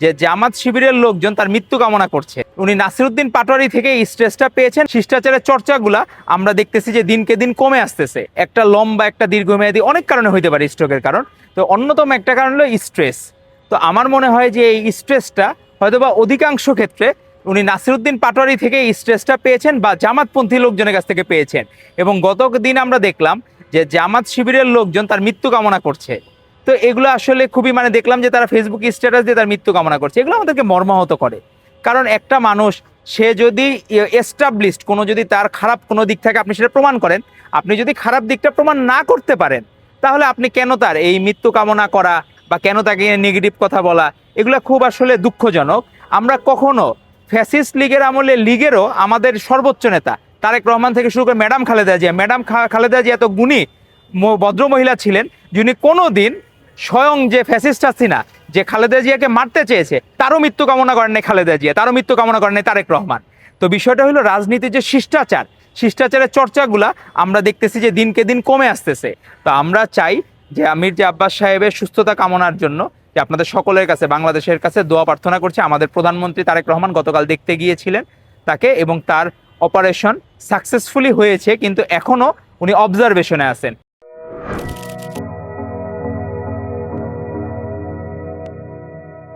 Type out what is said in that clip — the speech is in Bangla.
যে জামাত শিবিরের লোকজন তার মৃত্যু কামনা করছে। উনি নাসিরউদ্দিন পাটোয়ারি থেকে এই স্ট্রেসটা পেয়েছেন। শিষ্টাচারের চর্চাগুলা আমরা দেখতেছি যে দিনকে দিন কমে আসতেছে। একটা লম্বা একটা দীর্ঘমেয়াদী অনেক কারণে হইতে পারে স্ট্রোকের কারণ, তো অন্যতম একটা কারণ হলো স্ট্রেস। তো আমার মনে হয় যে এই স্ট্রেসটা হয়তোবা অধিকাংশ ক্ষেত্রে উনি নাসিরউদ্দিন পাটোয়ারি থেকে এই স্ট্রেসটা পেয়েছেন বা জামাতপন্থী লোকজনের কাছ থেকে পেয়েছেন। এবং গত দিন আমরা দেখলাম যে জামাত শিবিরের লোকজন তার মৃত্যু কামনা করছে। তো এগুলো আসলে খুবই দেখলাম যে তারা ফেসবুক স্ট্যাটাস দিয়ে তার মৃত্যু কামনা করছে। এগুলো আমাদেরকে মর্মাহত করে। কারণ একটা মানুষ সে যদি এস্টাবলিশড কোনো, যদি তার খারাপ কোনো দিক থাকে আপনি সেটা প্রমাণ করেন, আপনি যদি খারাপ দিকটা প্রমাণ না করতে পারেন তাহলে আপনি কেন তার এই মৃত্যু কামনা করা বা কেন তাকে নেগেটিভ কথা বলা, এগুলো খুব আসলে দুঃখজনক। আমরা কখনো ফ্যাসিস্ট লীগের আমলে লীগেরও আমাদের সর্বোচ্চ নেতা তারেক রহমান থেকে শুরু করে ম্যাডাম খালেদা জিয়া এত গুণী ভদ্র মহিলা ছিলেন, যিনি কোনো দিন স্বয়ং যে ফ্যাসিস্ট হাসিনা যে খালেদা জিয়াকে মারতে চেয়েছে তারও মৃত্যু কামনা করেন নাই খালেদা জিয়া, তারও মৃত্যু কামনা করেন নাই তারেক রহমান। তো বিষয়টা হলো রাজনীতির যে শিষ্টাচারের চর্চাগুলা আমরা দেখতেছি যে দিনকে দিন কমে আসতেছে। তো আমরা চাই যে মির্জা আব্বাস সাহেবের সুস্থতা কামনার জন্য যে আপনাদের সকলের কাছে, বাংলাদেশের কাছে দোয়া প্রার্থনা করছি। আমাদের প্রধানমন্ত্রী তারেক রহমান গতকাল দেখতে গিয়েছিলেন তাকে, এবং তার অপারেশন সাকসেসফুলি হয়েছে, কিন্তু এখনো উনি অবজারভেশনে আছেন।